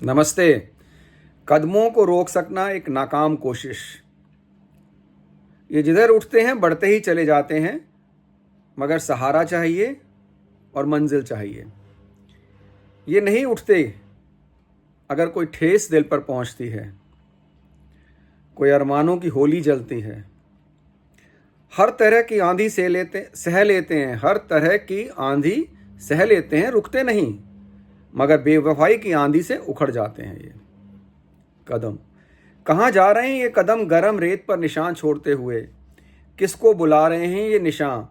नमस्ते। कदमों को रोक सकना एक नाकाम कोशिश। ये जिधर उठते हैं बढ़ते ही चले जाते हैं, मगर सहारा चाहिए और मंजिल चाहिए। ये नहीं उठते अगर कोई ठेस दिल पर पहुंचती है, कोई अरमानों की होली जलती है। हर तरह की आंधी सह लेते हैं, हर तरह की आंधी सह लेते हैं, रुकते नहीं, मगर बेवफाई की आंधी से उखड़ जाते हैं ये कदम। कहाँ जा रहे हैं ये कदम गरम रेत पर निशान छोड़ते हुए? किसको बुला रहे हैं ये निशान?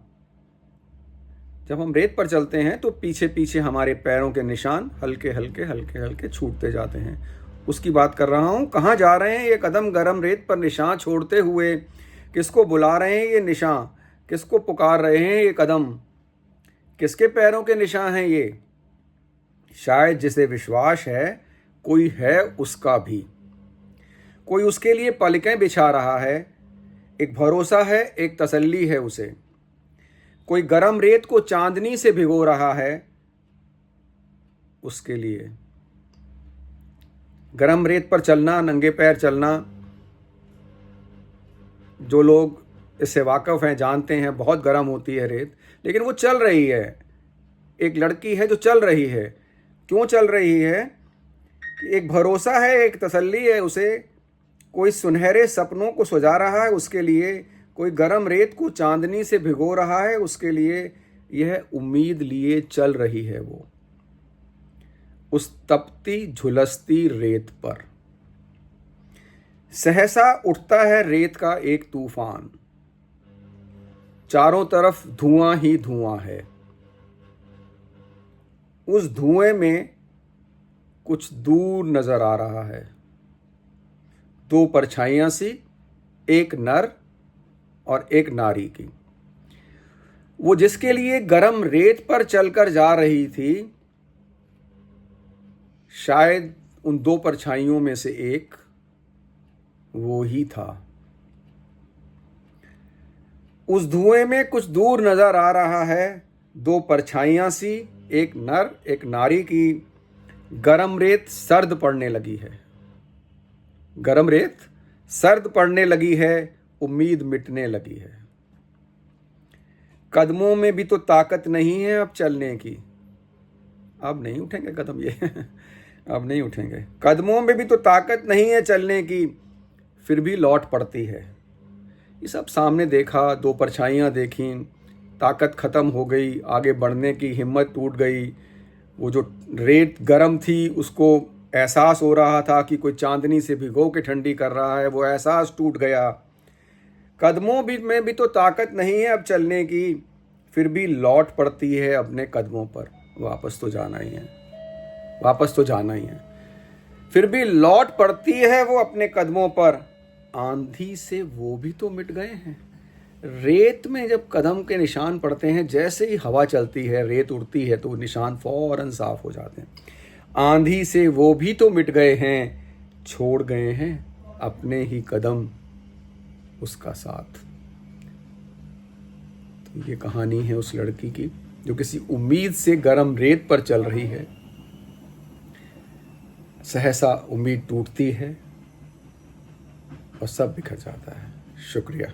जब हम रेत पर चलते हैं तो पीछे पीछे हमारे पैरों के निशान हल्के हल्के हल्के हल्के छूटते जाते हैं। उसकी बात कर रहा हूँ। कहाँ जा रहे हैं ये कदम गरम रेत पर निशान छोड़ते हुए? किसको बुला रहे हैं ये निशान? किसको पुकार रहे हैं ये कदम? किसके पैरों के निशान हैं ये? शायद जिसे विश्वास है कोई है उसका भी, कोई उसके लिए पलकें बिछा रहा है। एक भरोसा है, एक तसल्ली है उसे। कोई गरम रेत को चांदनी से भिगो रहा है उसके लिए। गरम रेत पर चलना, नंगे पैर चलना, जो लोग इससे वाकिफ हैं जानते हैं बहुत गर्म होती है रेत, लेकिन वो चल रही है। एक लड़की है जो चल रही है। क्यों चल रही है? एक भरोसा है, एक तसल्ली है उसे। कोई सुनहरे सपनों को सजा रहा है उसके लिए। कोई गरम रेत को चांदनी से भिगो रहा है उसके लिए। यह उम्मीद लिए चल रही है वो उस तपती झुलसती रेत पर। सहसा उठता है रेत का एक तूफान, चारों तरफ धुआं ही धुआं है। उस धुएं में कुछ दूर नजर आ रहा है, दो परछाइयां सी, एक नर और एक नारी की। वो जिसके लिए गरम रेत पर चलकर जा रही थी, शायद उन दो परछाइयों में से एक वो ही था। उस धुएं में कुछ दूर नजर आ रहा है, दो परछाइयां सी, एक नर एक नारी की। गरम रेत सर्द पड़ने लगी है, गरम रेत सर्द पड़ने लगी है, उम्मीद मिटने लगी है। कदमों में भी तो ताकत नहीं है अब चलने की। अब नहीं उठेंगे कदम ये अब नहीं उठेंगे। कदमों में भी तो ताकत नहीं है चलने की, फिर भी लौट पड़ती है। ये सब सामने देखा, दो परछाइयाँ देखीं, ताकत ख़त्म हो गई, आगे बढ़ने की हिम्मत टूट गई। वो जो रेत गरम थी उसको एहसास हो रहा था कि कोई चांदनी से भिगो के ठंडी कर रहा है, वो एहसास टूट गया। कदमों में भी तो ताकत नहीं है अब चलने की, फिर भी लौट पड़ती है अपने कदमों पर। वापस तो जाना ही है, वापस तो जाना ही है। फिर भी लौट पड़ती है वो अपने कदमों पर। आंधी से वो भी तो मिट गए हैं। रेत में जब कदम के निशान पड़ते हैं, जैसे ही हवा चलती है, रेत उड़ती है, तो निशान फौरन साफ हो जाते हैं। आंधी से वो भी तो मिट गए हैं, छोड़ गए हैं अपने ही कदम उसका साथ। तो ये कहानी है उस लड़की की जो किसी उम्मीद से गरम रेत पर चल रही है। सहसा उम्मीद टूटती है और सब बिखर जाता है। शुक्रिया।